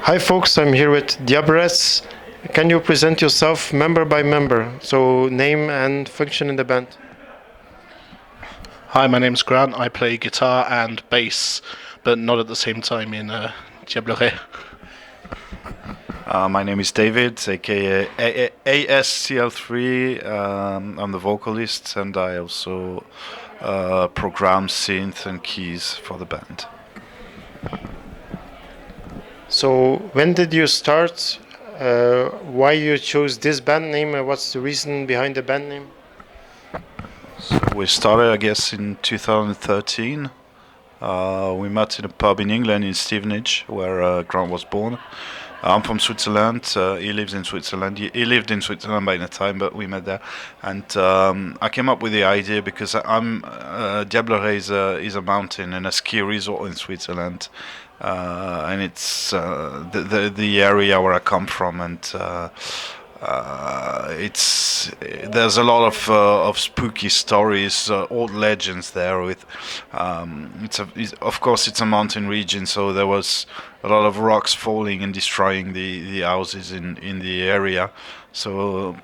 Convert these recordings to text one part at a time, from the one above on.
Hi folks, I'm here with Diablerets. Can you present yourself member by member? So name and function in the band. Hi, my name's Grant. I play guitar and bass, but not at the same time in Diablerets. My name is David, aka ASCL3. I'm the vocalist, and I also program synth and keys for the band. So when did you start? Why you chose this band name? What's the reason behind the band name? So we started, I guess, in 2013. We met in a pub in England, in Stevenage, where Grant was born. I'm from Switzerland. He lives in Switzerland. He lived in Switzerland by the time, but we met there. And I came up with the idea because Diablerets is a mountain and a ski resort in Switzerland, and it's the area where I come from, and there's a lot of spooky stories, old legends there. With of course it's a mountain region, so there was a lot of rocks falling and destroying the houses in the area. So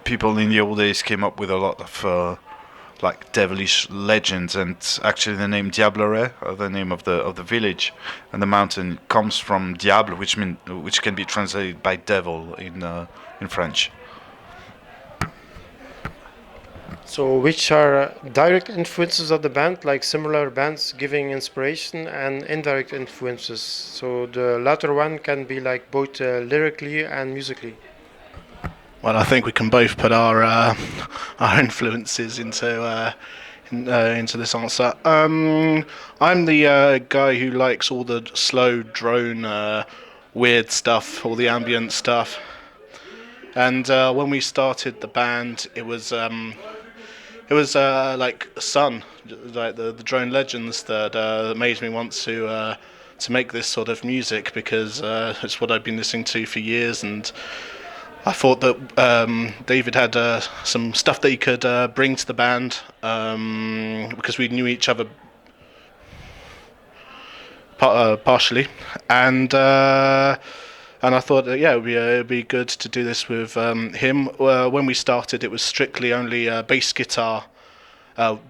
people in the old days came up with a lot of like devilish legends, and actually the name Diableret, the name of the village and the mountain, comes from diable, which can be translated by devil in French. So which are direct influences of the band, like similar bands giving inspiration, and indirect influences? So the latter one can be like both lyrically and musically. Well, I think we can both put our influences into this answer. I'm the guy who likes all the slow drone, weird stuff, all the ambient stuff. And when we started the band, it was like Sun, like the drone legends that made me want to make this sort of music, because it's what I've been listening to for years, and I thought that David had some stuff that he could bring to the band, because we knew each other partially, and I thought that, yeah, it'd be good to do this with him. When we started, it was strictly only bass guitar,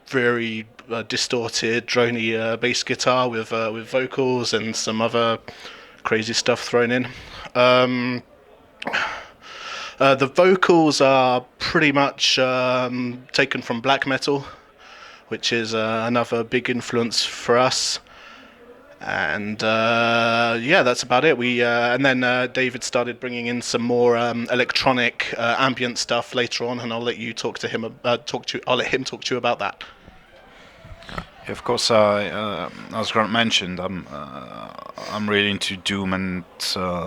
very distorted, droney bass guitar with vocals and some other crazy stuff thrown in. The vocals are pretty much taken from black metal, which is another big influence for us. And yeah, that's about it. And then David started bringing in some more electronic ambient stuff later on, and I'll let you talk to him. I'll let him talk to you about that. Yeah, of course, as Grant mentioned, I'm really into doom and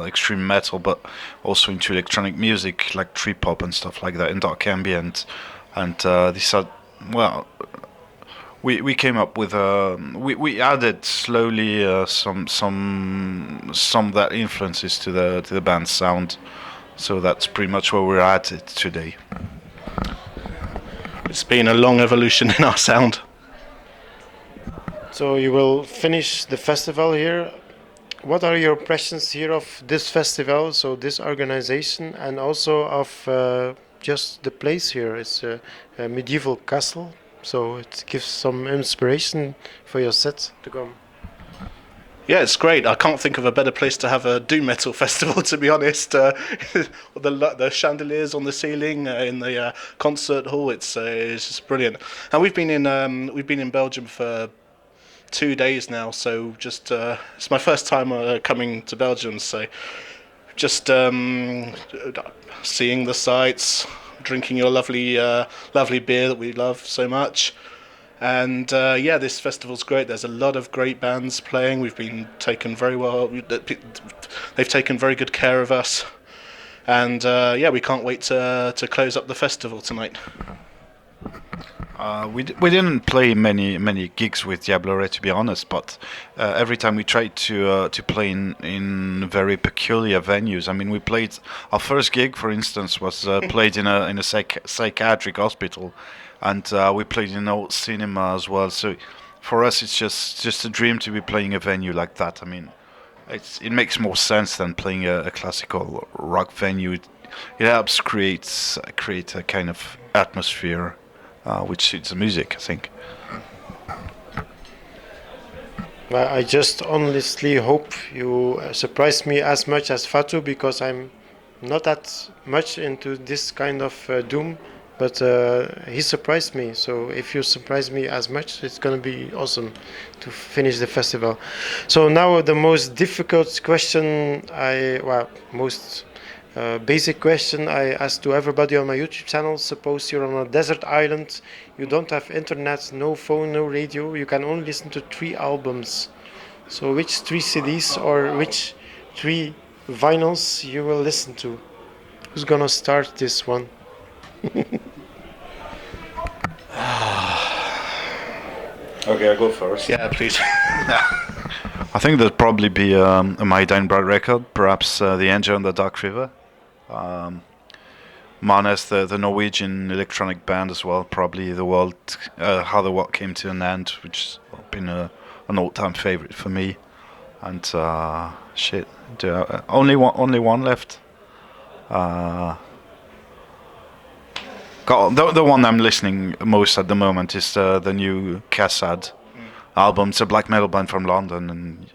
extreme metal, but also into electronic music like trip hop and stuff like that, and dark ambient. And these are, well, we came up with we added slowly some that influences to the band's sound. So that's pretty much where we're at it today. It's been a long evolution in our sound. So you will finish the festival here. What are your impressions here of this festival, so this organization, and also of just the place here? It's a medieval castle, so it gives some inspiration for your set to come. Yeah, it's great. I can't think of a better place to have a doom metal festival, to be honest. The chandeliers on the ceiling in the concert hall, it's just brilliant. And we've been in Belgium for 2 days now, so just it's my first time coming to Belgium, so just seeing the sights, drinking your lovely beer that we love so much. And yeah, this festival's great. There's a lot of great bands playing. We've been taken very well. They've taken very good care of us. And yeah, we can't wait to close up the festival tonight. We didn't play many gigs with Diablerets, to be honest, but every time we tried to play in very peculiar venues. I mean, we played our first gig, for instance, was played in a psychiatric hospital, and we played in an old cinema as well. So for us, it's just a dream to be playing a venue like that. I mean, it makes more sense than playing a classical rock venue. It helps create a kind of atmosphere which suits the music, I think. Well, I just honestly hope you surprise me as much as Fatu, because I'm not that much into this kind of doom, but he surprised me. So if you surprise me as much, it's gonna be awesome to finish the festival. So now the most difficult question, most basic question I ask to everybody on my YouTube channel. Suppose you're on a desert island, you don't have internet, no phone, no radio, you can only listen to 3 albums. So which 3 CDs or which 3 vinyls you will listen to? Who's gonna start this one? Okay, I'll go first. Yeah, please. I think there'd probably be a My Dying Bride record, perhaps The Angel and the Dark River. Manes, the Norwegian electronic band as well, probably How the World Came to an End, which has been an all-time favorite for me. And only one left. The one I'm listening most at the moment is the new Kassad album. It's a black metal band from London, and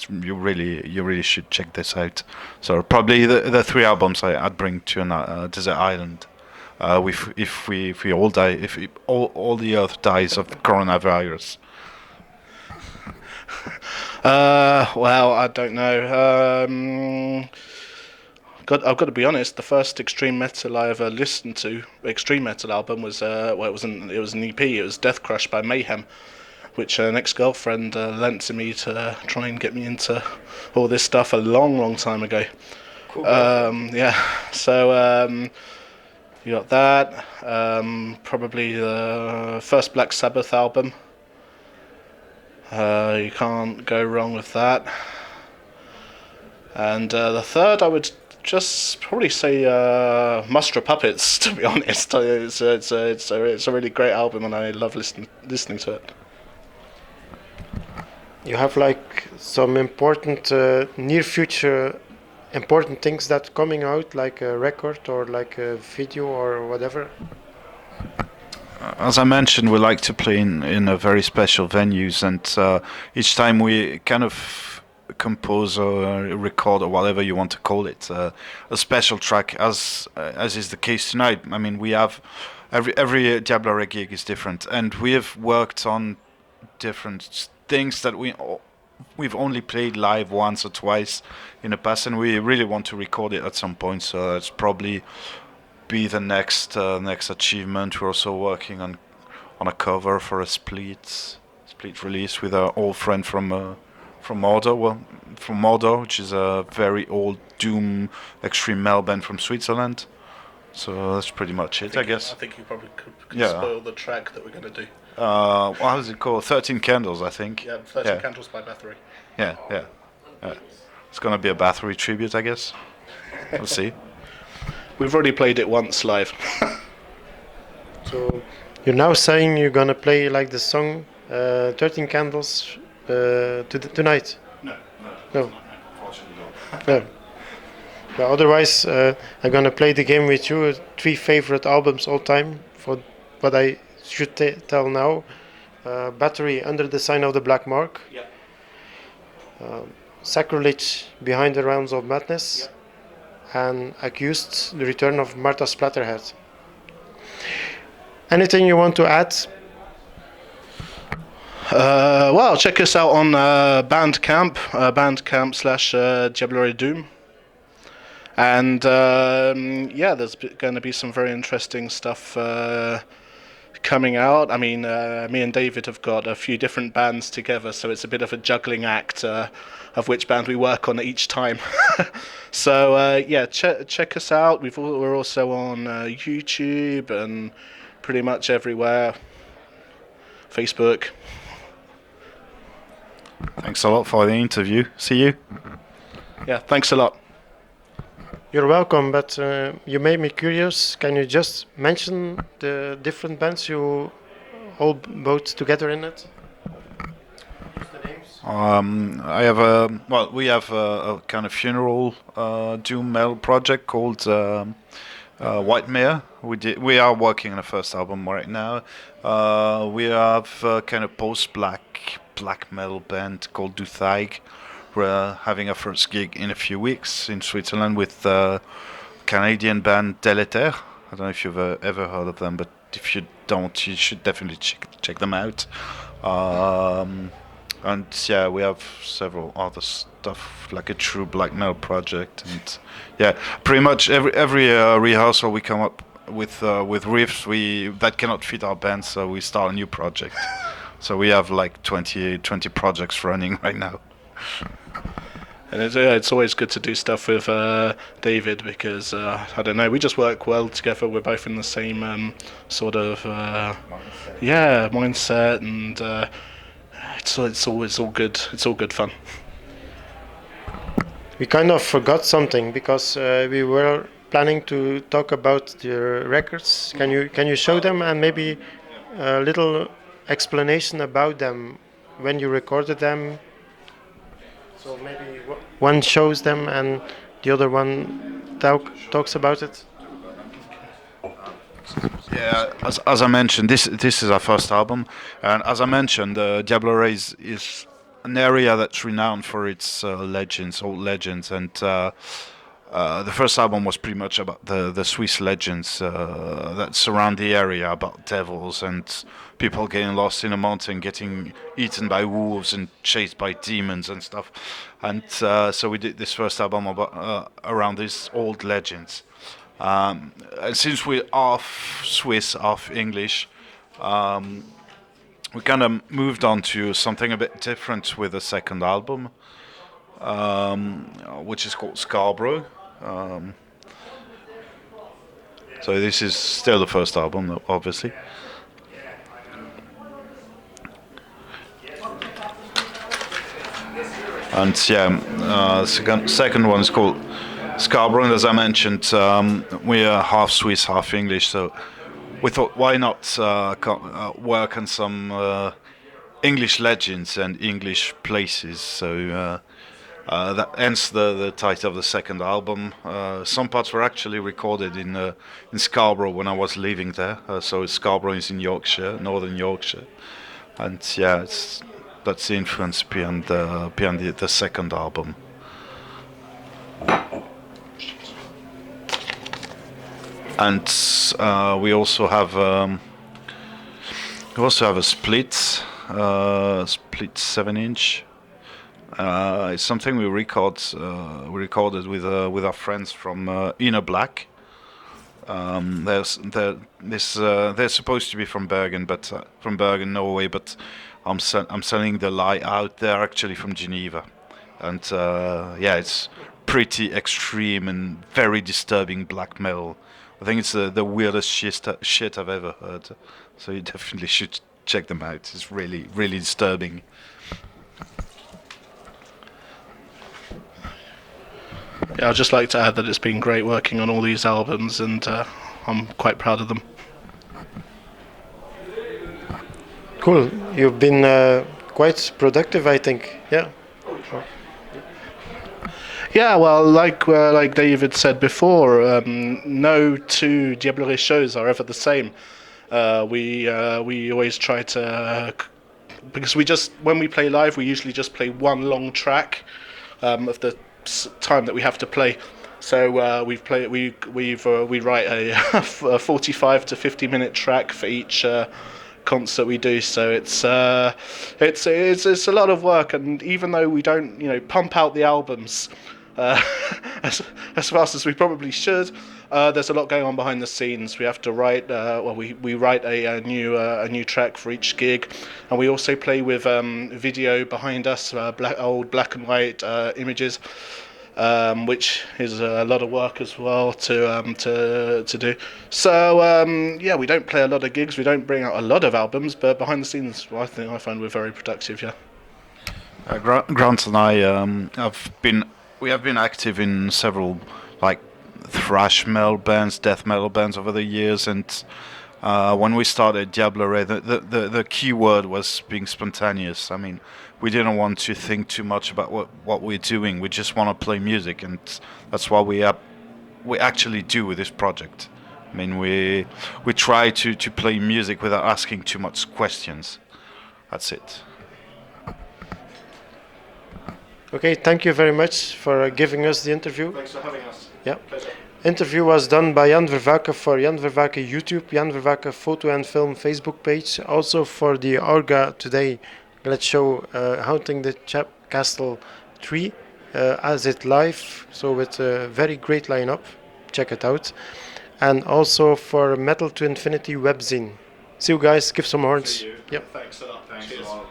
you really should check this out. So probably the 3 albums I'd bring to a desert island. If we all die, if all the earth dies of coronavirus. Well, I don't know. I've got to be honest. The first extreme metal I ever listened to, extreme metal album, was it was an EP. It was Death Crush by Mayhem, which an ex-girlfriend lent to me to try and get me into all this stuff a long time ago. Cool. Yeah. So you got that. Probably the first Black Sabbath album. You can't go wrong with that. And the third, I would just probably say Muster Puppets. To be honest, it's a really great album, and I love listening to it. You have like some important near future important things that coming out, like a record or like a video or whatever? As I mentioned, we like to play in a very special venues, and each time we kind of compose or record or whatever you want to call it, a special track, as is the case tonight. I mean, we have every Diablerets gig is different, and we have worked on different things that we've only played live once or twice in the past, and we really want to record it at some point. So it's probably be the next achievement. We're also working on a cover for a split release with our old friend from Mordor, which is a very old doom extreme metal band from Switzerland. So that's pretty much it, I guess. I think you probably could Yeah. spoil the track that we're going to do. What is it called? 13 Candles, I think. Yeah, 13 Candles by Bathory. Yeah. It's gonna be a Bathory tribute, I guess. We'll see. We've already played it once live. So you're now saying you're gonna play like the song 13 Candles tonight? No. Unfortunately not. No. But otherwise, I'm gonna play the game with you. 3 favorite albums all time. For what I should tell now: Battery, Under the Sign of the Black Mark. Yeah. Sacrilege, Behind the Realms of Madness. Yeah. And Accused, The Return of Martha Splatterhead. Anything you want to add? Well, check us out on Bandcamp, Bandcamp/Diablerets Doom. And there's going to be some very interesting stuff coming out. I mean, me and David have got a few different bands together, so it's a bit of a juggling act of which band we work on each time. So check us out. We're also on YouTube and pretty much everywhere. Facebook. Thanks a lot for the interview. See you. Yeah, thanks a lot. You're welcome, but you made me curious. Can you just mention the different bands you all both together in it? Use the names. I have we have a kind of funeral doom metal project called White Mare. We are working on the first album right now. We have a kind of post-black metal band called Duthaig. We're having our first gig in a few weeks in Switzerland with Canadian band Diablerets. I don't know if you've ever heard of them, but if you don't, you should definitely check them out. And yeah, we have several other stuff, like a true black metal project, and yeah, pretty much every rehearsal we come up with riffs that cannot fit our band, so we start a new project. So we have like 20 projects running right now. And it's always good to do stuff with David because I don't know, we just work well together. We're both in the same sort of mindset, and it's all good. It's all good fun. We kind of forgot something because we were planning to talk about the records. Can you show them and maybe a little explanation about them when you recorded them? So maybe one shows them and the other one talks about it. Yeah, as I mentioned, this is our first album, and as I mentioned, Diablerets is an area that's renowned for its old legends, and the first album was pretty much about the Swiss legends that surround the area, about devils and people getting lost in a mountain, getting eaten by wolves and chased by demons and stuff. And so we did this first album about around these old legends. And since we're half Swiss, half English, we kind of moved on to something a bit different with the second album, which is called Scarborough. So this is still the first album, obviously. And yeah, second one is called Scarborough, and as I mentioned, we are half Swiss, half English, so we thought, why not work on some English legends and English places. So that hence the title of the second album. Some parts were actually recorded in Scarborough when I was living there. So Scarborough is in Yorkshire, northern Yorkshire, and yeah, that's the influence behind the second album. And we also have a split 7-inch. It's something we recorded with our friends from Inner Black. They're supposed to be from Bergen, Norway, but I'm selling the lie out. They're actually from Geneva, and yeah, it's pretty extreme and very disturbing black metal. I think it's the weirdest shit I've ever heard. So you definitely should check them out. It's really, really disturbing. Yeah, I'd just like to add that it's been great working on all these albums, and I'm quite proud of them. Cool. You've been quite productive, I think. Yeah. Yeah, well, like David said before, no two Diablerets shows are ever the same. We always try to, because when we play live, we usually just play one long track of the time that we have to play. So we write a 45 to 50 minute track for each concert we do. So it's a lot of work, and even though we don't pump out the albums as fast as we probably should, there's a lot going on behind the scenes. We have to write we write a new track for each gig, and we also play with video behind us, old black and white images, which is a lot of work as well to do. So yeah, we don't play a lot of gigs, we don't bring out a lot of albums, but behind the scenes, I find we're very productive. Yeah. Grant and I we have been active in several like thrash metal bands, death metal bands over the years, and When we started Diablerets, the key word was being spontaneous. I mean, we didn't want to think too much about what we're doing. We just want to play music, and that's what we actually do with this project. I mean, we try to play music without asking too much questions. That's it. Okay, thank you very much for giving us the interview. Thanks for having us. Yeah. Interview was done by Jan Vervaeke for Jan Vervaeke YouTube, Jan Vervaeke Foto and Film Facebook page. Also for the Orga today, let's show Haunting the Castle 3 as it live. So with a very great lineup. Check it out. And also for Metal to Infinity webzine. See you guys, give some horns. See you. Yep. Thanks a lot. Thanks Cheers. a lot.